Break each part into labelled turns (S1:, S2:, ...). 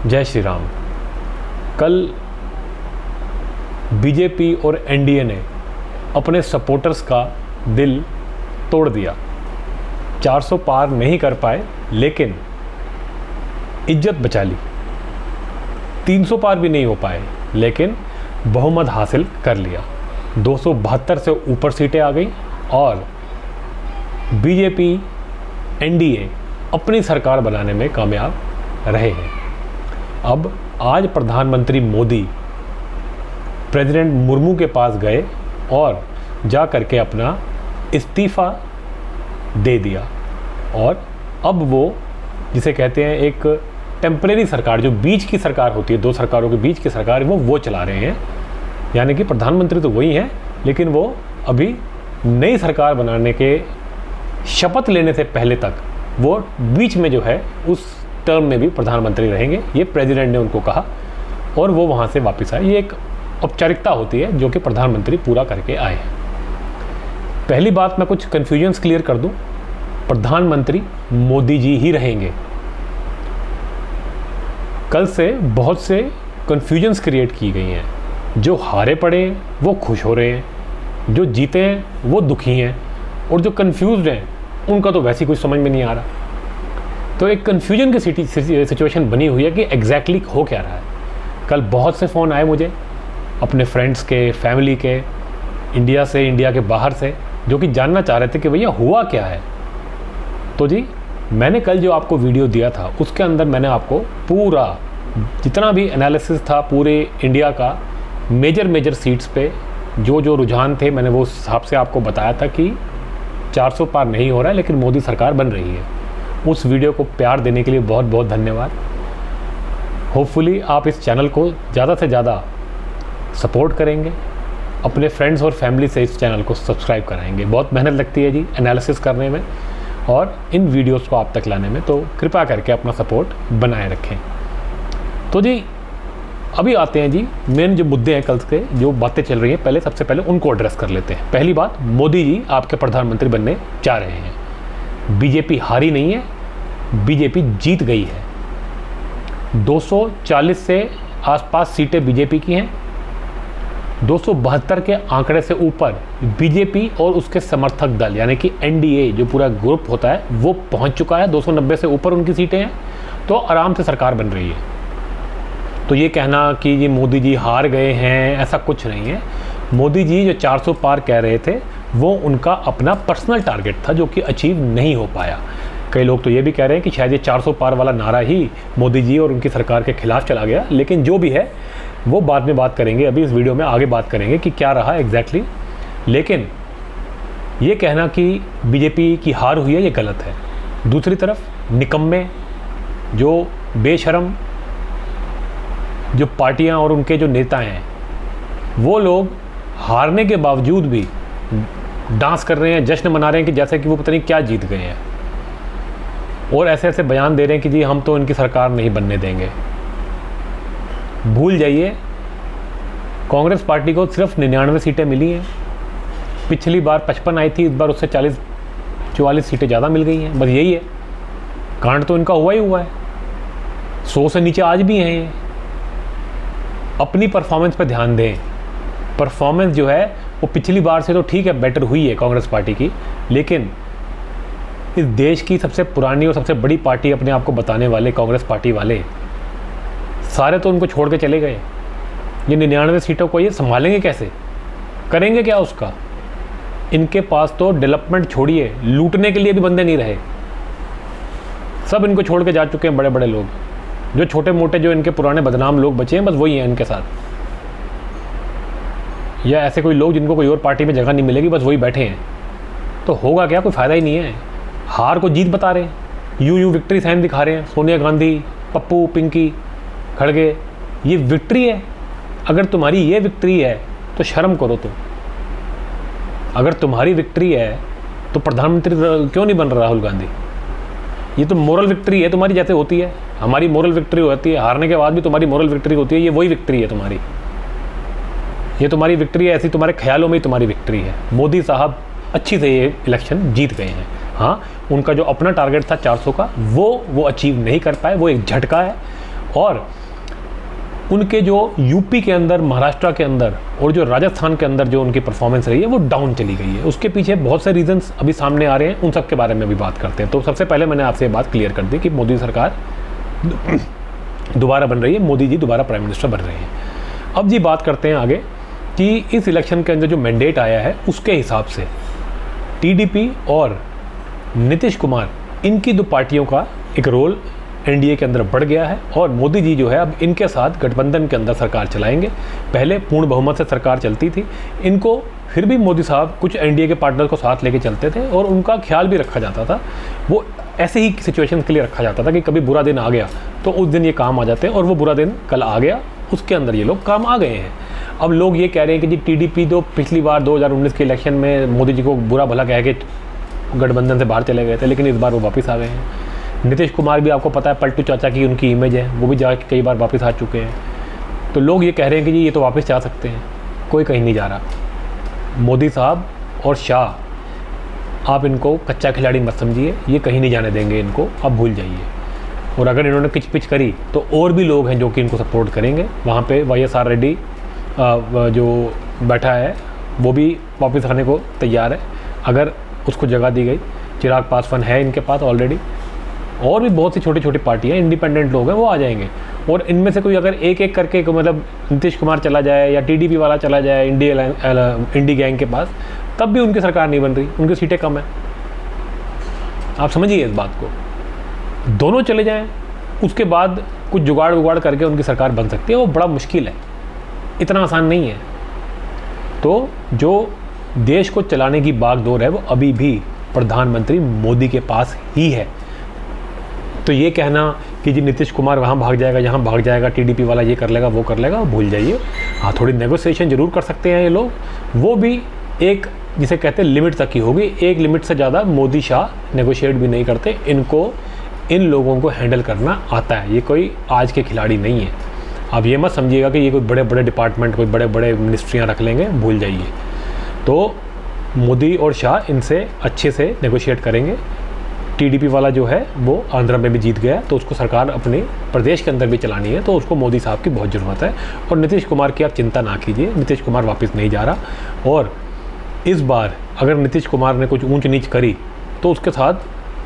S1: जय श्री राम। कल बीजेपी और एनडीए ने अपने सपोर्टर्स का दिल तोड़ दिया। 400 पार नहीं कर पाए लेकिन इज्जत बचा ली। 300 पार भी नहीं हो पाए लेकिन बहुमत हासिल कर लिया। 272 से ऊपर सीटें आ गई और बीजेपी एनडीए अपनी सरकार बनाने में कामयाब रहे हैं। अब आज प्रधानमंत्री मोदी प्रेसिडेंट मुर्मू के पास गए और जा करके अपना इस्तीफ़ा दे दिया और अब वो जिसे कहते हैं एक टेम्परेरी सरकार, जो बीच की सरकार होती है, दो सरकारों के बीच की सरकार, वो चला रहे हैं। यानी कि प्रधानमंत्री तो वही हैं लेकिन वो अभी नई सरकार बनाने के शपथ लेने से पहले तक वो बीच में जो है उस टर्म में भी प्रधानमंत्री रहेंगे। ये प्रेसिडेंट ने उनको कहा और वो वहाँ से वापस आए। ये एक औपचारिकता होती है जो कि प्रधानमंत्री पूरा करके आए हैं। पहली बात, मैं कुछ कन्फ्यूजन्स क्लियर कर दूं। प्रधानमंत्री मोदी जी ही रहेंगे। कल से बहुत से कन्फ्यूजन्स क्रिएट की गई हैं। जो हारे पड़े हैं वो खुश हो रहे हैं, जो जीते हैं वो दुखी हैं और जो कन्फ्यूज्ड हैं उनका तो वैसे ही कुछ समझ में नहीं आ रहा। तो एक कन्फ्यूजन की सिचुएशन बनी हुई है कि एग्जैक्टली हो क्या रहा है। कल बहुत से फ़ोन आए मुझे अपने फ्रेंड्स के, फैमिली के, इंडिया से, इंडिया के बाहर से, जो कि जानना चाह रहे थे कि भैया हुआ क्या है। तो जी, मैंने कल जो आपको वीडियो दिया था उसके अंदर मैंने आपको पूरा जितना भी एनालिसिस था पूरे इंडिया का मेजर सीट्स पे जो रुझान थे, मैंने वो उस हिसाब से आपको बताया था कि 400 पार नहीं हो रहा है लेकिन मोदी सरकार बन रही है। उस वीडियो को प्यार देने के लिए बहुत बहुत धन्यवाद। होपफुली आप इस चैनल को ज़्यादा से ज़्यादा सपोर्ट करेंगे, अपने फ्रेंड्स और फैमिली से इस चैनल को सब्सक्राइब कराएंगे। बहुत मेहनत लगती है जी एनालिसिस करने में और इन वीडियोस को आप तक लाने में, तो कृपया करके अपना सपोर्ट बनाए रखें। तो जी अभी आते हैं जी मेन जो मुद्दे हैं, कल के जो बातें चल रही हैं, पहले सबसे पहले उनको एड्रेस कर लेते हैं। पहली बात, मोदी जी आपके प्रधानमंत्री बनने जा रहे हैं। बीजेपी हारी नहीं है, बीजेपी जीत गई है। 240 से आसपास सीटें बीजेपी की हैं। 272 के आंकड़े से ऊपर बीजेपी और उसके समर्थक दल यानी कि एनडीए जो पूरा ग्रुप होता है वो पहुंच चुका है। 290 से ऊपर उनकी सीटें हैं, तो आराम से सरकार बन रही है। तो ये कहना कि ये मोदी जी हार गए हैं, ऐसा कुछ नहीं है। मोदी जी जो 400 पार कह रहे थे वो उनका अपना पर्सनल टारगेट था जो कि अचीव नहीं हो पाया। कई लोग तो ये भी कह रहे हैं कि शायद ये 400 पार वाला नारा ही मोदी जी और उनकी सरकार के खिलाफ चला गया। लेकिन जो भी है वो बाद में बात करेंगे, अभी इस वीडियो में आगे बात करेंगे कि क्या रहा एग्जैक्टली। लेकिन ये कहना कि बीजेपी की हार हुई है ये गलत है। दूसरी तरफ निकम्मे, जो बेशरम जो पार्टियां और उनके जो नेता हैं, वो लोग हारने के बावजूद भी डांस कर रहे हैं, जश्न मना रहे हैं कि जैसे कि वो पता नहीं क्या जीत गए हैं और ऐसे ऐसे बयान दे रहे हैं कि जी हम तो इनकी सरकार नहीं बनने देंगे। भूल जाइए, कांग्रेस पार्टी को सिर्फ 99 सीटें मिली हैं। पिछली बार 55 आई थी, इस बार उससे 40-44 सीटें ज़्यादा मिल गई हैं। बस यही है, कांड तो इनका हुआ ही हुआ है। 100 से नीचे आज भी हैं ये। अपनी परफॉर्मेंस पर ध्यान दें। परफॉर्मेंस जो है वो पिछली बार से तो ठीक है, बेटर हुई है कांग्रेस पार्टी की, लेकिन इस देश की सबसे पुरानी और सबसे बड़ी पार्टी अपने आप को बताने वाले कांग्रेस पार्टी वाले सारे तो उनको छोड़ के चले गए। ये 99 सीटों को ये संभालेंगे कैसे, करेंगे क्या उसका? इनके पास तो डेवलपमेंट छोड़िए, लूटने के लिए भी बंदे नहीं रहे। सब इनको छोड़ के जा चुके हैं बड़े बड़े लोग। जो छोटे मोटे जो इनके पुराने बदनाम लोग बचे हैं बस वही हैं इनके साथ, या ऐसे कोई लोग जिनको कोई और पार्टी में जगह नहीं मिलेगी बस वही बैठे हैं। तो होगा क्या, कोई फ़ायदा ही नहीं है। हार को जीत बता रहे हैं, यूं विक्ट्री साइन दिखा रहे हैं। सोनिया गांधी, पप्पू, पिंकी, खड़गे, ये विक्ट्री है? अगर तुम्हारी ये विक्ट्री है तो शर्म करो तुम। अगर तुम्हारी विक्ट्री है तो प्रधानमंत्री क्यों नहीं बन रहा राहुल गांधी? ये तो मोरल विक्ट्री है तुम्हारी, जैसे होती है हमारी मोरल विक्ट्री होती है, हारने के बाद भी तुम्हारी मोरल विक्ट्री होती है। ये वही विक्ट्री है तुम्हारी, ये तुम्हारी विक्ट्री है, ऐसी तुम्हारे ख्यालों में ही तुम्हारी विक्ट्री है। मोदी साहब अच्छी से ये इलेक्शन जीत गए हैं। हाँ, उनका जो अपना टारगेट था 400 का वो अचीव नहीं कर पाए, वो एक झटका है। और उनके जो यूपी के अंदर, महाराष्ट्र के अंदर और जो राजस्थान के अंदर जो उनकी परफॉर्मेंस रही है वो डाउन चली गई है। उसके पीछे बहुत से रीजंस अभी सामने आ रहे हैं, उन सब के बारे में भी बात करते हैं। तो सबसे पहले मैंने आपसे बात क्लियर कर दी कि मोदी सरकार दोबारा बन रही है, मोदी जी दोबारा प्राइम मिनिस्टर बन रहे हैं। अब जी बात करते हैं आगे कि इस इलेक्शन के अंदर जो मैंडेट आया है उसके हिसाब से टीडीपी और नीतीश कुमार, इनकी दो पार्टियों का एक रोल एनडीए के अंदर बढ़ गया है और मोदी जी जो है अब इनके साथ गठबंधन के अंदर सरकार चलाएंगे। पहले पूर्ण बहुमत से सरकार चलती थी, इनको फिर भी मोदी साहब कुछ एनडीए के पार्टनर को साथ लेके चलते थे और उनका ख्याल भी रखा जाता था। वो ऐसे ही सिचुएशन के लिए रखा जाता था कि कभी बुरा दिन आ गया तो उस दिन ये काम आ जाते हैं, और वो बुरा दिन कल आ गया, उसके अंदर ये लोग काम आ गए हैं। अब लोग ये कह रहे हैं कि जी टीडीपी तो पिछली बार 2019 के इलेक्शन में मोदी जी को बुरा भला कह के गठबंधन से बाहर चले गए थे, लेकिन इस बार वो वापस आ गए हैं। नीतीश कुमार भी आपको पता है पलटू चाचा की उनकी इमेज है, वो भी जाके कई बार वापस आ चुके हैं। तो लोग ये कह रहे हैं कि जी ये तो वापस जा सकते हैं, कोई कहीं नहीं जा रहा। मोदी साहब और शाह, आप इनको कच्चा खिलाड़ी मत समझिए, ये कहीं नहीं जाने देंगे इनको, आप भूल जाइए। और अगर इन्होंने किच पिच करी तो और भी लोग हैं जो कि इनको सपोर्ट करेंगे। वहाँ पे YSR रेड्डी जो बैठा है वो भी वापस आने को तैयार है अगर उसको जगह दी गई। चिराग पासवान है इनके पास ऑलरेडी, और भी बहुत सी छोटी छोटी पार्टियाँ, इंडिपेंडेंट लोग हैं, वो आ जाएंगे। और इनमें से कोई अगर एक एक करके मतलब नीतीश कुमार चला जाए या टीडीपी वाला चला जाए इंडी गैंग के पास, तब भी उनकी सरकार नहीं बन रही, उनकी सीटें कम हैं। आप समझिए इस बात को, दोनों चले जाएं उसके बाद कुछ जुगाड़ करके उनकी सरकार बन सकती है। वो बड़ा मुश्किल है, इतना आसान नहीं है। तो जो देश को चलाने की बागडोर है वो अभी भी प्रधानमंत्री मोदी के पास ही है। तो ये कहना कि जी नीतीश कुमार वहाँ भाग जाएगा, यहाँ भाग जाएगा, टीडीपी वाला ये कर लेगा, वो कर लेगा, भूल जाइए। हाँ, थोड़ी नेगोशिएशन जरूर कर सकते हैं ये लोग, वो भी एक जिसे कहते हैं लिमिट तक ही होगी। एक लिमिट से ज़्यादा मोदी शाह नेगोशिएट भी नहीं करते। इनको इन लोगों को हैंडल करना आता है, ये कोई आज के खिलाड़ी नहीं है। अब ये मत समझिएगा कि ये कोई बड़े बड़े डिपार्टमेंट, कोई बड़े बड़े मिनिस्ट्रियाँ रख लेंगे, भूल जाइए। तो मोदी और शाह इनसे अच्छे से नेगोशिएट करेंगे। टीडीपी वाला जो है वो आंध्र में भी जीत गया, तो उसको सरकार अपने प्रदेश के अंदर भी चलानी है, तो उसको मोदी साहब की बहुत ज़रूरत है। और नीतीश कुमार की आप चिंता ना कीजिए, नीतीश कुमार वापस नहीं जा रहा। और इस बार अगर नीतीश कुमार ने कुछ ऊंच नीच करी तो उसके साथ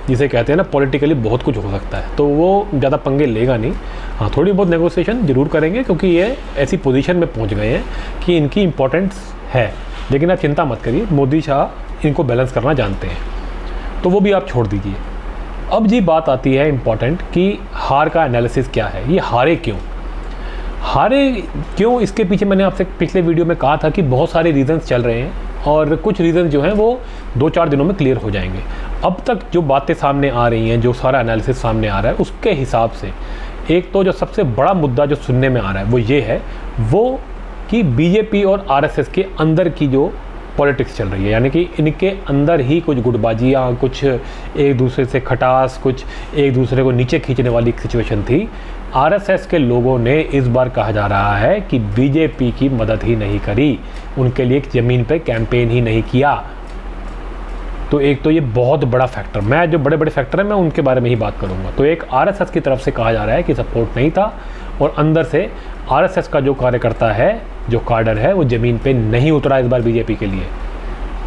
S1: जिसे कहते हैं ना पॉलिटिकली बहुत कुछ हो सकता है, तो वो ज़्यादा पंगे लेगा नहीं। हाँ, थोड़ी बहुत नेगोशिएशन ज़रूर करेंगे क्योंकि ये ऐसी पोजीशन में पहुंच गए हैं कि इनकी इम्पोर्टेंस है। लेकिन आप चिंता मत करिए, मोदी शाह इनको बैलेंस करना जानते हैं, तो वो भी आप छोड़ दीजिए। अब जी बात आती है इम्पॉर्टेंट कि हार का एनालिसिस क्या है, ये हारे क्यों, इसके पीछे मैंने आपसे पिछले वीडियो में कहा था कि बहुत सारे रीजंस चल रहे हैं और कुछ रीज़न जो हैं वो 2-4 दिनों में क्लियर हो जाएंगे। अब तक जो बातें सामने आ रही हैं, जो सारा एनालिसिस सामने आ रहा है, उसके हिसाब से एक तो जो सबसे बड़ा मुद्दा जो सुनने में आ रहा है वो ये है वो कि बीजेपी और आरएसएस के अंदर की जो पॉलिटिक्स चल रही है, यानी कि इनके अंदर ही कुछ गुटबाजियाँ, कुछ एक दूसरे से खटास, कुछ एक दूसरे को नीचे खींचने वाली सिचुएशन थी। आरएसएस के लोगों ने इस बार कहा जा रहा है कि बीजेपी की मदद ही नहीं करी, उनके लिए ज़मीन पे कैंपेन ही नहीं किया। तो एक तो ये बहुत बड़ा फैक्टर, मैं जो बड़े बड़े फैक्टर हैं मैं उनके बारे में ही बात करूंगा। तो एक आरएसएस की तरफ से कहा जा रहा है कि सपोर्ट नहीं था, और अंदर से आरएसएस का जो कार्यकर्ता है, जो काडर है, वो ज़मीन पे नहीं उतरा इस बार बीजेपी के लिए।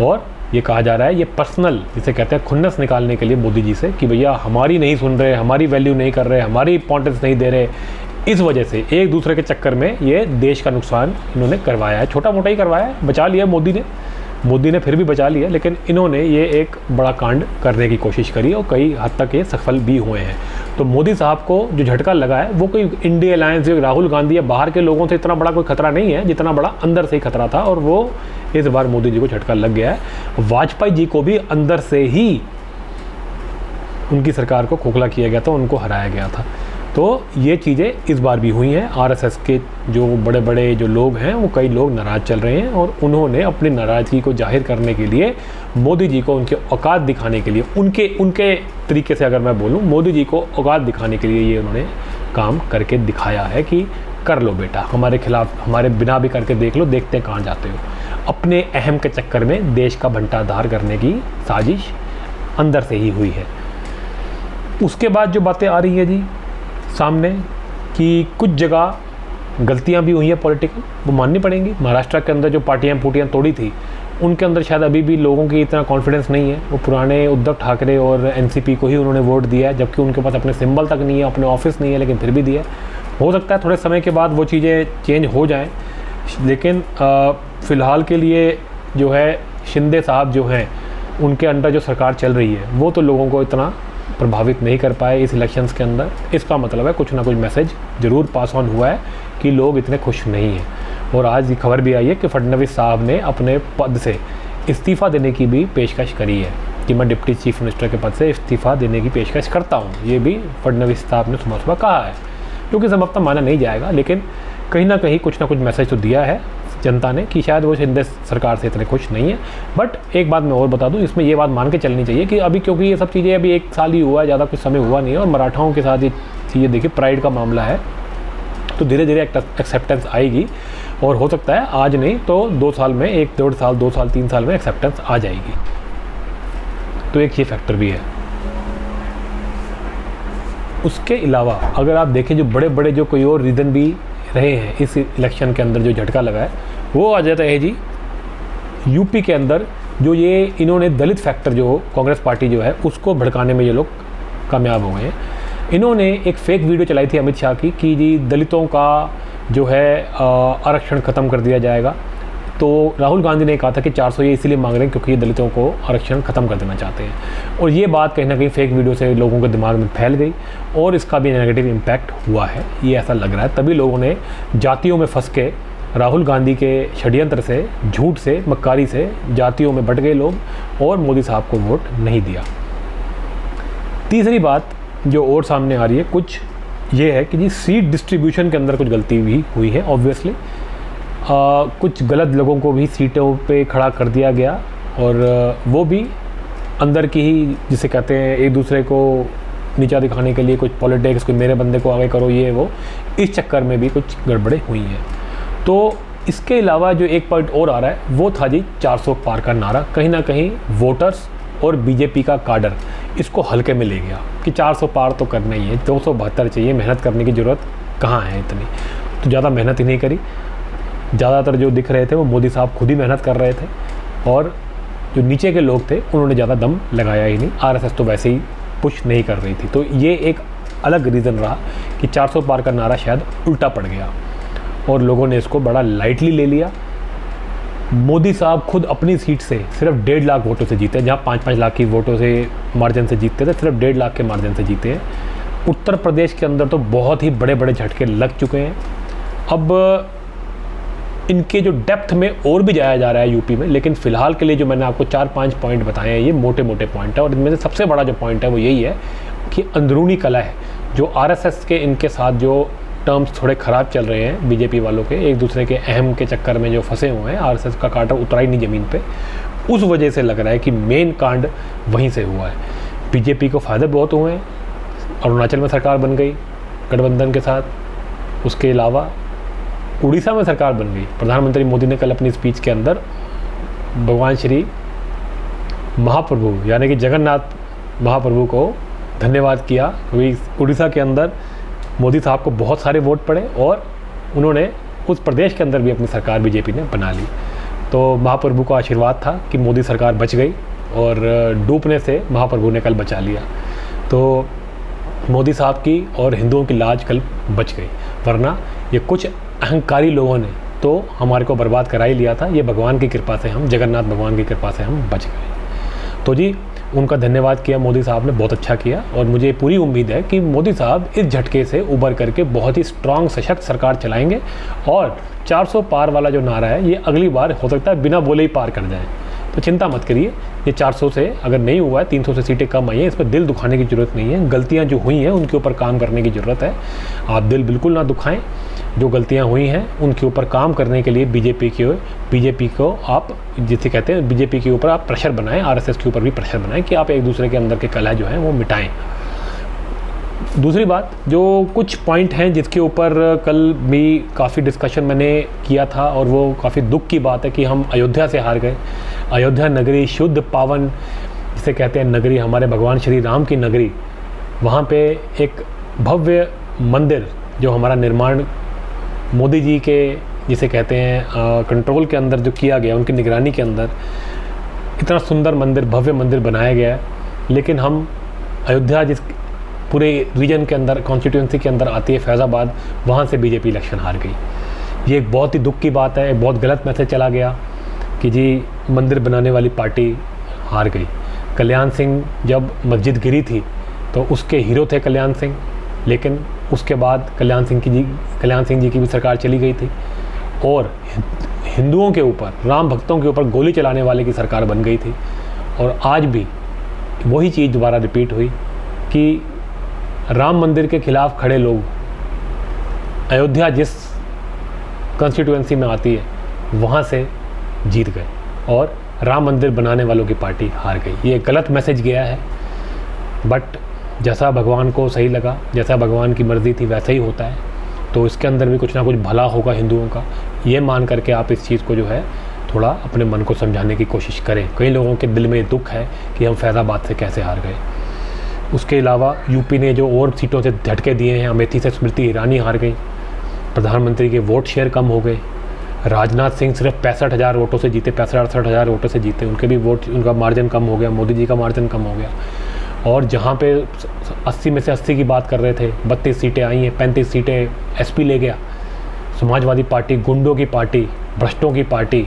S1: और ये कहा जा रहा है, ये पर्सनल जिसे कहते हैं खुन्नस निकालने के लिए मोदी जी से कि भैया हमारी नहीं सुन रहे, हमारी वैल्यू नहीं कर रहे, हमारी इंपॉर्टेंस नहीं दे रहे। इस वजह से एक दूसरे के चक्कर में ये देश का नुकसान इन्होंने करवाया है, छोटा मोटा ही करवाया है, बचा लिया मोदी ने फिर भी बचा लिया, लेकिन इन्होंने ये एक बड़ा कांड करने की कोशिश करी और कई हद तक ये सफल भी हुए हैं। तो मोदी साहब को जो झटका लगा है वो कोई इंडिया अलायंस, राहुल गांधी या बाहर के लोगों से इतना बड़ा कोई खतरा नहीं है जितना बड़ा अंदर से ही खतरा था, और वो इस बार मोदी जी को झटका लग गया है। वाजपेयी जी को भी अंदर से ही उनकी सरकार को खोखला किया गया था, उनको हराया गया था। तो ये चीज़ें इस बार भी हुई हैं। आरएसएस के जो बड़े बड़े जो लोग हैं वो कई लोग नाराज़ चल रहे हैं, और उन्होंने अपनी नाराज़गी को जाहिर करने के लिए मोदी जी को उनके औकात दिखाने के लिए, उनके तरीके से अगर मैं बोलूँ, मोदी जी को औकात दिखाने के लिए ये उन्होंने काम करके दिखाया है कि कर लो बेटा, हमारे खिलाफ, हमारे बिना भी करके देख लो, देखते हैं कहाँ जाते हो। अपने अहम के चक्कर में देश का भंटाधार करने की साजिश अंदर से ही हुई है। उसके बाद जो बातें आ रही है जी सामने कि कुछ जगह गलतियां भी हुई हैं पॉलिटिकल, वो माननी पड़ेंगी। महाराष्ट्र के अंदर जो पार्टियां फूटियां तोड़ी थी उनके अंदर शायद अभी भी लोगों की इतना कॉन्फिडेंस नहीं है। वो पुराने उद्धव ठाकरे और एनसीपी को ही उन्होंने वोट दिया है, जबकि उनके पास अपने सिंबल तक नहीं है, अपने ऑफिस नहीं है, लेकिन फिर भी दिया। हो सकता है थोड़े समय के बाद वो चीज़ें चेंज हो जाएं, लेकिन फ़िलहाल के लिए जो है शिंदे साहब जो हैं उनके अंडर जो सरकार चल रही है वो तो लोगों को इतना प्रभावित नहीं कर पाए इस इलेक्शंस के अंदर। इसका मतलब है कुछ ना कुछ मैसेज ज़रूर पास ऑन हुआ है कि लोग इतने खुश नहीं हैं। और आज ये खबर भी आई है कि फडणवीस साहब ने अपने पद से इस्तीफ़ा देने की भी पेशकश करी है कि मैं डिप्टी चीफ मिनिस्टर के पद से इस्तीफ़ा देने की पेशकश करता हूँ। ये भी फडणवीस साहब ने सुबह सुबह कहा है, क्योंकि समाप्त माना नहीं जाएगा, लेकिन कहीं ना कहीं कुछ ना कुछ मैसेज तो दिया है जनता ने कि शायद वो शिंदे सरकार से इतने खुश नहीं है। बट एक बात मैं और बता दूं, इसमें ये बात मान के चलनी चाहिए कि अभी क्योंकि ये सब चीज़ें अभी 1 साल ही हुआ है, ज़्यादा कुछ समय हुआ नहीं है, और मराठाओं के साथ ये चीज़ें देखिए प्राइड का मामला है, तो धीरे धीरे एक्सेप्टेंस आएगी और हो सकता है आज नहीं तो 2 साल में, 1-1.5 साल, 2 साल, 3 साल में एक्सेप्टेंस आ जाएगी। तो एक ये फैक्टर भी है। उसके अलावा अगर आप देखें जो बड़े बड़े जो कोई और रीज़न भी रहे हैं इस इलेक्शन के अंदर जो झटका लगा है, वो आ जाता है जी यूपी के अंदर जो ये इन्होंने दलित फैक्टर जो कांग्रेस पार्टी जो है उसको भड़काने में ये लोग कामयाब हो गए हैं। इन्होंने एक फेक वीडियो चलाई थी अमित शाह की कि जी दलितों का जो है आरक्षण ख़त्म कर दिया जाएगा। तो राहुल गांधी ने कहा था कि 400 ये इसीलिए मांग रहे हैं क्योंकि ये दलितों को आरक्षण ख़त्म कर देना चाहते हैं, और ये बात कहीं ना कहीं फेक वीडियो से लोगों के दिमाग में फैल गई और इसका भी नेगेटिव इम्पैक्ट हुआ है, ये ऐसा लग रहा है। तभी लोगों ने जातियों में फंस के राहुल गांधी के षड्यंत्र से, झूठ से, मक्कारी से जातियों में बट गए लोग और मोदी साहब को वोट नहीं दिया। तीसरी बात जो और सामने आ रही है कुछ ये है कि जी सीट डिस्ट्रीब्यूशन के अंदर कुछ गलती भी हुई है। ऑब्वियसली कुछ गलत लोगों को भी सीटों पे खड़ा कर दिया गया, और वो भी अंदर की ही जिसे कहते हैं एक दूसरे को नीचा दिखाने के लिए कुछ पॉलिटिक्स, कोई मेरे बंदे को आगे करो, ये वो, इस चक्कर में भी कुछ गड़बड़ें हुई हैं। तो इसके अलावा जो एक पॉइंट और आ रहा है वो था जी 400 पार का नारा। कहीं ना कहीं वोटर्स और बीजेपी का काडर इसको हल्के में ले गया कि 400 पार तो करना ही है, 272 चाहिए, मेहनत करने की ज़रूरत कहाँ है इतनी। तो ज़्यादा मेहनत ही नहीं करी। ज़्यादातर जो दिख रहे थे वो मोदी साहब खुद ही मेहनत कर रहे थे, और जो नीचे के लोग थे उन्होंने ज़्यादा दम लगाया ही नहीं। आरएसएस तो वैसे ही पुश नहीं कर रही थी। तो ये एक अलग रीज़न रहा कि 400 पार का नारा शायद उल्टा पड़ गया और लोगों ने इसको बड़ा लाइटली ले लिया। मोदी साहब खुद अपनी सीट से सिर्फ 1.5 लाख वोटों से जीते, जहाँ 5-5 लाख की वोटों से मार्जिन से जीतते थे, सिर्फ 1.5 लाख के मार्जिन से जीते हैं। उत्तर प्रदेश के अंदर तो बहुत ही बड़े बड़े झटके लग चुके हैं। अब इनके जो डेप्थ में और भी जाया जा रहा है यूपी में, लेकिन फ़िलहाल के लिए जो मैंने आपको 4-5 पॉइंट बताए हैं ये मोटे मोटे पॉइंट है, और इनमें से सबसे बड़ा जो पॉइंट है वो यही है कि अंदरूनी कला है जो आरएसएस के इनके साथ जो टर्म्स थोड़े ख़राब चल रहे हैं बीजेपी वालों के, एक दूसरे के अहम के चक्कर में जो फंसे हुए हैं, आरएसएस का कांटा उतरा ही नहीं ज़मीन पे, उस वजह से लग रहा है कि मेन कांड वहीं से हुआ है। बीजेपी को फ़ायदे बहुत हुए हैं, अरुणाचल में सरकार बन गई गठबंधन के साथ, उसके अलावा उड़ीसा में सरकार बन गई। प्रधानमंत्री मोदी ने कल अपनी स्पीच के अंदर भगवान श्री महाप्रभु यानी कि जगन्नाथ महाप्रभु को धन्यवाद किया, क्योंकि उड़ीसा के अंदर मोदी साहब को बहुत सारे वोट पड़े और उन्होंने उस प्रदेश के अंदर भी अपनी सरकार बीजेपी ने बना ली। तो महाप्रभु का आशीर्वाद था कि मोदी सरकार बच गई, और डूबने से महाप्रभु ने कल बचा लिया। तो मोदी साहब की और हिंदुओं की लाज कल बच गई, वरना ये कुछ अहंकारी लोगों ने तो हमारे को बर्बाद करा ही लिया था। ये भगवान की कृपा से, हम जगन्नाथ भगवान की कृपा से हम बच गए। तो जी उनका धन्यवाद किया मोदी साहब ने, बहुत अच्छा किया, और मुझे पूरी उम्मीद है कि मोदी साहब इस झटके से उबर करके बहुत ही स्ट्रांग सशक्त सरकार चलाएंगे, और 400 पार वाला जो नारा है ये अगली बार हो सकता है बिना बोले ही पार कर जाए। तो चिंता मत करिए, ये 400 से अगर नहीं हुआ है, 300 से सीटें कम आई हैं, इस पर दिल दुखाने की ज़रूरत नहीं है। गलतियाँ जो हुई हैं उनके ऊपर काम करने की ज़रूरत है। आप दिल बिल्कुल ना दुखाएं। जो गलतियाँ हुई हैं उनके ऊपर काम करने के लिए बीजेपी को आप जिसे कहते हैं बीजेपी के ऊपर आप प्रेशर बनाएं, आरएसएस के ऊपर भी प्रेशर बनाएं कि आप एक दूसरे के अंदर के कलह जो है वो मिटाएं। दूसरी बात, जो कुछ पॉइंट हैं जिसके ऊपर कल भी काफ़ी डिस्कशन मैंने किया था, और वो काफ़ी दुख की बात है कि हम अयोध्या से हार गए। अयोध्या नगरी, शुद्ध पावन जिसे कहते हैं नगरी, हमारे भगवान श्री राम की नगरी, वहाँ पे एक भव्य मंदिर जो हमारा निर्माण मोदी जी के जिसे कहते हैं कंट्रोल के अंदर जो किया गया, उनकी निगरानी के अंदर इतना सुंदर मंदिर, भव्य मंदिर बनाया गया है, लेकिन हम अयोध्या जिस पूरे रीजन के अंदर, कॉन्स्टिट्यूंसी के अंदर आती है फैज़ाबाद, वहाँ से बीजेपी इलेक्शन हार गई। ये एक बहुत ही दुख की बात है, एक बहुत गलत मैसेज चला गया कि जी मंदिर बनाने वाली पार्टी हार गई। कल्याण सिंह जब मस्जिद गिरी थी तो उसके हीरो थे कल्याण सिंह, लेकिन उसके बाद कल्याण सिंह जी की भी सरकार चली गई थी और हिंदुओं के ऊपर, राम भक्तों के ऊपर गोली चलाने वाले की सरकार बन गई थी। और आज भी वही चीज़ दोबारा रिपीट हुई कि राम मंदिर के खिलाफ खड़े लोग अयोध्या जिस कॉन्स्टिट्यूएंसी में आती है वहाँ से जीत गए और राम मंदिर बनाने वालों की पार्टी हार गई। ये गलत मैसेज गया है, बट जैसा भगवान को सही लगा, जैसा भगवान की मर्ज़ी थी वैसा ही होता है। तो इसके अंदर भी कुछ ना कुछ भला होगा हिंदुओं का, ये मान करके आप इस चीज़ को जो है थोड़ा अपने मन को समझाने की कोशिश करें। कई लोगों के दिल में दुख है कि हम फैज़ाबाद से कैसे हार गए। उसके अलावा यूपी ने जो और सीटों से झटके दिए हैं, अमेठी से स्मृति ईरानी हार गई, प्रधानमंत्री के वोट शेयर कम हो गए, राजनाथ सिंह सिर्फ 65,000 वोटों से जीते, 65-68,000 वोटों से जीते, उनके भी वोट, उनका मार्जिन कम हो गया, मोदी जी का मार्जिन कम हो गया। और जहाँ पे 80 में से 80 की बात कर रहे थे, 32 सीटें आई हैं, 35 सीटें एसपी ले गया। समाजवादी पार्टी, गुंडों की पार्टी, भ्रष्टों की पार्टी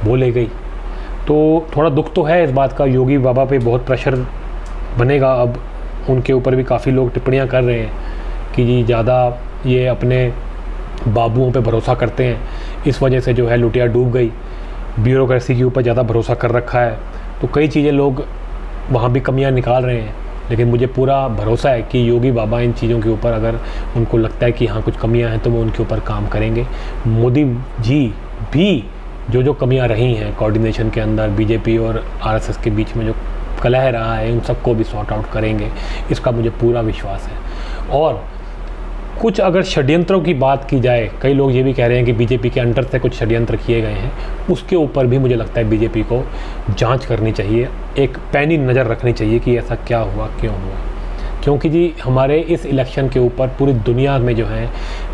S1: वो ले गई। तो थोड़ा दुख तो है इस बात का। योगी बाबा पे बहुत प्रेशर बनेगा अब, उनके ऊपर भी काफ़ी लोग टिप्पणियां कर रहे हैं कि जी ज़्यादा ये अपने बाबुओं पे भरोसा करते हैं, इस वजह से जो है लुटिया डूब गई, ब्यूरोक्रेसी के ऊपर ज़्यादा भरोसा कर रखा है। तो कई चीज़ें लोग वहाँ भी कमियां निकाल रहे हैं, लेकिन मुझे पूरा भरोसा है कि योगी बाबा इन चीज़ों के ऊपर अगर उनको लगता है कि हाँ कुछ कमियां हैं तो वो उनके ऊपर काम करेंगे। मोदी जी भी जो कमियां रही हैं कोऑर्डिनेशन के अंदर, बीजेपी और आरएसएस के बीच में जो कलह रहा है, उन सबको भी सॉर्ट आउट करेंगे, इसका मुझे पूरा विश्वास है। और कुछ अगर षड्यंत्रों की बात की जाए, कई लोग ये भी कह रहे हैं कि बीजेपी के अंडर से कुछ षड्यंत्र किए गए हैं, उसके ऊपर भी मुझे लगता है बीजेपी को जांच करनी चाहिए, एक पैनी नज़र रखनी चाहिए कि ऐसा क्या हुआ, क्यों हुआ। क्योंकि जी हमारे इस इलेक्शन के ऊपर पूरी दुनिया में जो है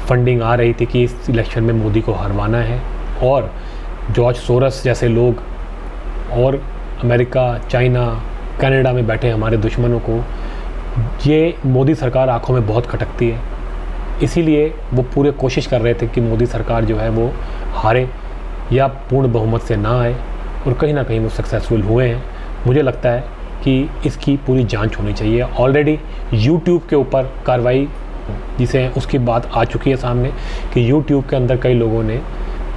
S1: फंडिंग आ रही थी कि इस इलेक्शन में मोदी को हरवाना है, और जॉर्ज सोरस जैसे लोग और अमेरिका, चाइना, कनाडा में बैठे हमारे दुश्मनों को ये मोदी सरकार आंखों में बहुत खटकती है, इसीलिए वो पूरे कोशिश कर रहे थे कि मोदी सरकार जो है वो हारे या पूर्ण बहुमत से ना आए, और कहीं ना कहीं वो सक्सेसफुल हुए हैं। मुझे लगता है कि इसकी पूरी जांच होनी चाहिए। ऑलरेडी यूट्यूब के ऊपर कार्रवाई जिसे उसकी बात आ चुकी है सामने कि यूट्यूब के अंदर कई लोगों ने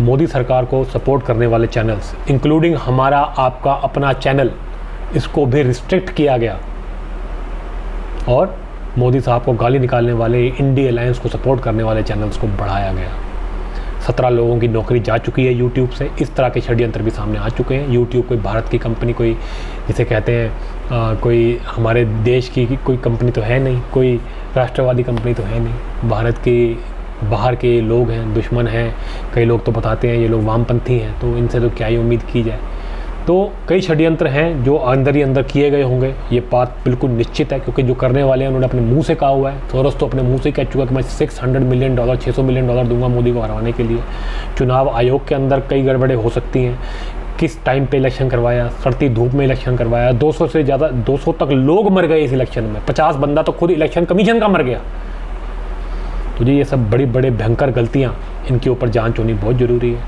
S1: मोदी सरकार को सपोर्ट करने वाले चैनल्स, इंक्लूडिंग हमारा आपका अपना चैनल, इसको भी रिस्ट्रिक्ट किया गया और मोदी साहब को गाली निकालने वाले, इंडी अलायंस को सपोर्ट करने वाले चैनल्स को बढ़ाया गया। 17 लोगों की नौकरी जा चुकी है यूट्यूब से। इस तरह के षड्यंत्र भी सामने आ चुके हैं। यूट्यूब कोई भारत की कंपनी, कोई जिसे कहते हैं कोई हमारे देश की कोई कंपनी तो है नहीं, कोई राष्ट्रवादी कंपनी तो है नहीं। भारत के बाहर के लोग हैं, दुश्मन हैं। कई लोग तो बताते हैं ये लोग वामपंथी हैं, तो इनसे तो क्या ही उम्मीद की जाए। तो कई षड्यंत्र हैं जो अंदर ही अंदर किए गए होंगे, ये बात बिल्कुल निश्चित है, क्योंकि जो करने वाले हैं उन्होंने अपने मुंह से कहा हुआ है। सोरस तो अपने मुंह से कह चुका कि मैं $600 मिलियन, $600 मिलियन दूंगा मोदी को हराने के लिए। चुनाव आयोग के अंदर कई गड़बड़े हो सकती हैं, किस टाइम पे इलेक्शन करवाया, सड़ती धूप में इलेक्शन करवाया, 200 से ज़्यादा 200 तक लोग मर गए इस इलेक्शन में, 50 बंदा तो खुद इलेक्शन कमीशन का मर गया। तो जी ये सब बड़ी बड़े भयंकर गलतियाँ, इनके ऊपर जांच होनी बहुत ज़रूरी है।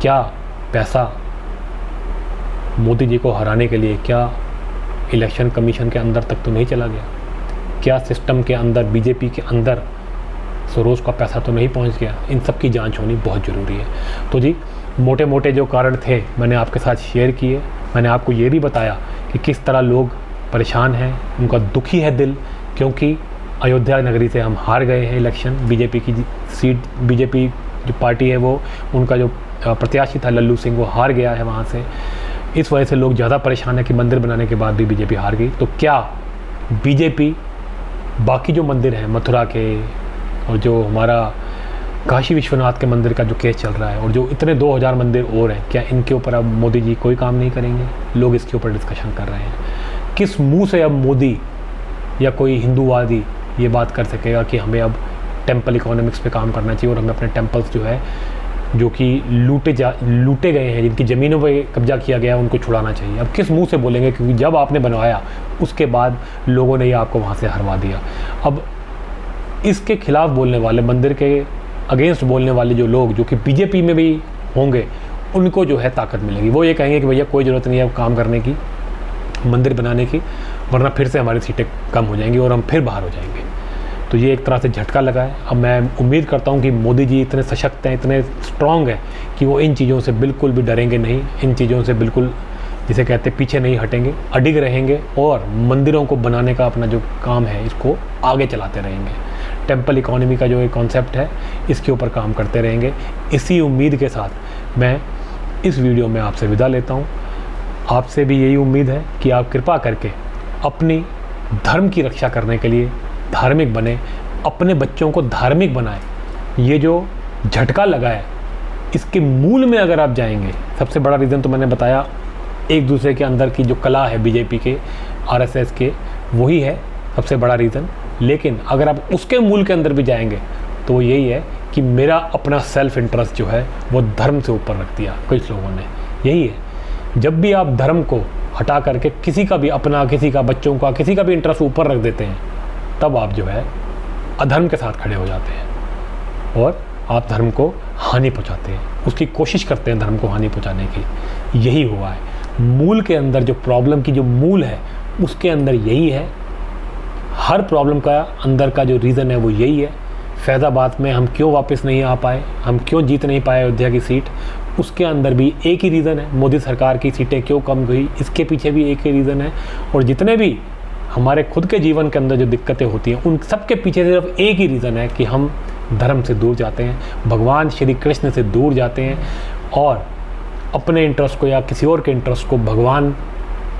S1: क्या पैसा मोदी जी को हराने के लिए क्या इलेक्शन कमीशन के अंदर तक तो नहीं चला गया? क्या सिस्टम के अंदर, बीजेपी के अंदर सोरोस का पैसा तो नहीं पहुंच गया? इन सब की जांच होनी बहुत ज़रूरी है। तो जी मोटे मोटे जो कारण थे मैंने आपके साथ शेयर किए। मैंने आपको ये भी बताया कि किस तरह लोग परेशान हैं, उनका दुखी है दिल, क्योंकि अयोध्या नगरी से हम हार गए हैं इलेक्शन। बीजेपी की सीट, बीजेपी जो पार्टी है वो, उनका जो प्रत्याशी था लल्लू सिंह, वो हार गया है वहाँ से। इस वजह से लोग ज़्यादा परेशान है कि मंदिर बनाने के बाद भी बीजेपी हार गई। तो क्या बीजेपी बाकी जो मंदिर हैं मथुरा के, और जो हमारा काशी विश्वनाथ के मंदिर का जो केस चल रहा है, और जो इतने 2000 मंदिर और हैं, क्या इनके ऊपर अब मोदी जी कोई काम नहीं करेंगे? लोग इसके ऊपर डिस्कशन कर रहे हैं। किस मुंह से अब मोदी या कोई हिंदूवादी ये बात कर सकेगा कि हमें अब टेम्पल इकोनॉमिक्स पे काम करना चाहिए और हमें अपने टेम्पल्स जो है जो कि लूटे गए हैं, जिनकी ज़मीनों पे कब्जा किया गया है, उनको छुड़ाना चाहिए। अब किस मुंह से बोलेंगे, क्योंकि जब आपने बनवाया उसके बाद लोगों ने ही आपको वहाँ से हरवा दिया। अब इसके खिलाफ बोलने वाले, मंदिर के अगेंस्ट बोलने वाले जो लोग जो कि बीजेपी में भी होंगे, उनको जो है ताकत मिलेगी। वो ये कहेंगे कि भैया कोई ज़रूरत नहीं है काम करने की, मंदिर बनाने की, वरना फिर से हमारी सीटें कम हो जाएंगी और हम फिर बाहर हो जाएंगे। तो ये एक तरह से झटका लगा है। अब मैं उम्मीद करता हूँ कि मोदी जी इतने सशक्त हैं, इतने स्ट्रॉन्ग हैं कि वो इन चीज़ों से बिल्कुल भी डरेंगे नहीं, इन चीज़ों से बिल्कुल जिसे कहते हैं पीछे नहीं हटेंगे, अडिग रहेंगे और मंदिरों को बनाने का अपना जो काम है इसको आगे चलाते रहेंगे। टेम्पल इकोनॉमी का जो एक कॉन्सेप्ट है इसके ऊपर काम करते रहेंगे। इसी उम्मीद के साथ मैं इस वीडियो में आपसे विदा लेता हूँ। आपसे भी यही उम्मीद है कि आप कृपा करके अपनी धर्म की रक्षा करने के लिए धार्मिक बने, अपने बच्चों को धार्मिक बनाएं। ये जो झटका लगा है इसके मूल में अगर आप जाएंगे, सबसे बड़ा रीज़न तो मैंने बताया, एक दूसरे के अंदर की जो कला है बीजेपी के, आरएसएस के, वही है सबसे बड़ा रीज़न। लेकिन अगर आप उसके मूल के अंदर भी जाएंगे तो वो यही है कि मेरा अपना सेल्फ इंटरेस्ट जो है वो धर्म से ऊपर रख दिया कुछ लोगों ने। यही है, जब भी आप धर्म को हटा करके किसी का भी अपना, किसी का बच्चों का, किसी का भी इंटरेस्ट ऊपर रख देते हैं, तब आप जो है अधर्म के साथ खड़े हो जाते हैं और आप धर्म को हानि पहुंचाते हैं, उसकी कोशिश करते हैं धर्म को हानि पहुंचाने की। यही हुआ है मूल के अंदर, जो प्रॉब्लम की जो मूल है उसके अंदर यही है। हर प्रॉब्लम का अंदर का जो रीज़न है वो यही है। फैज़ाबाद में हम क्यों वापस नहीं आ पाए, हम क्यों जीत नहीं पाए अयोध्या की सीट, उसके अंदर भी एक ही रीज़न है। मोदी सरकार की सीटें क्यों कम गई, इसके पीछे भी एक ही रीज़न है। और जितने भी हमारे खुद के जीवन के अंदर जो दिक्कतें होती हैं, उन सब के पीछे सिर्फ एक ही रीज़न है कि हम धर्म से दूर जाते हैं, भगवान श्री कृष्ण से दूर जाते हैं और अपने इंटरेस्ट को या किसी और के इंटरेस्ट को भगवान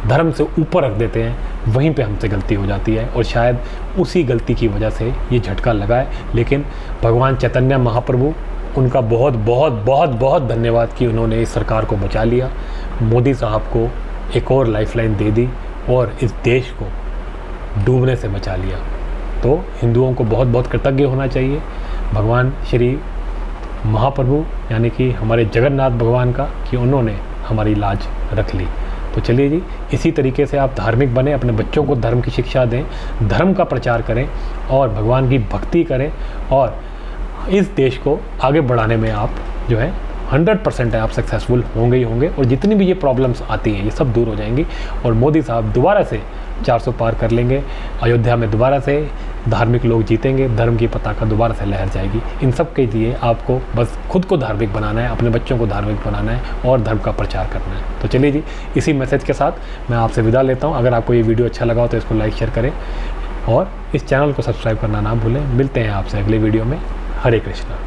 S1: धर्म से ऊपर रख देते हैं। वहीं पे हमसे गलती हो जाती है और शायद उसी गलती की वजह से ये झटका लगा है। लेकिन भगवान चैतन्य महाप्रभु, उनका बहुत बहुत बहुत बहुत धन्यवाद कि उन्होंने इस सरकार को बचा लिया, मोदी साहब को एक और लाइफलाइन दे दी और इस देश को डूबने से बचा लिया। तो हिंदुओं को बहुत बहुत कृतज्ञ होना चाहिए भगवान श्री महाप्रभु यानी कि हमारे जगन्नाथ भगवान का, कि उन्होंने हमारी लाज रख ली। तो चलिए जी, इसी तरीके से आप धार्मिक बने, अपने बच्चों को धर्म की शिक्षा दें, धर्म का प्रचार करें और भगवान की भक्ति करें और इस देश को आगे बढ़ाने में आप जो है 100% है, आप सक्सेसफुल होंगे ही होंगे। और जितनी भी ये प्रॉब्लम्स आती हैं ये सब दूर हो जाएंगी और मोदी साहब दोबारा से 400 पार कर लेंगे। अयोध्या में दोबारा से धार्मिक लोग जीतेंगे, धर्म की पताका दोबारा से लहर जाएगी। इन सब के लिए आपको बस खुद को धार्मिक बनाना है, अपने बच्चों को धार्मिक बनाना है और धर्म का प्रचार करना है। तो चलिए जी, इसी मैसेज के साथ मैं आपसे विदा लेता हूँ। अगर आपको ये वीडियो अच्छा लगा हो तो इसको लाइक शेयर करें और इस चैनल को सब्सक्राइब करना ना भूलें। मिलते हैं आपसे अगले वीडियो में। हरे कृष्णा।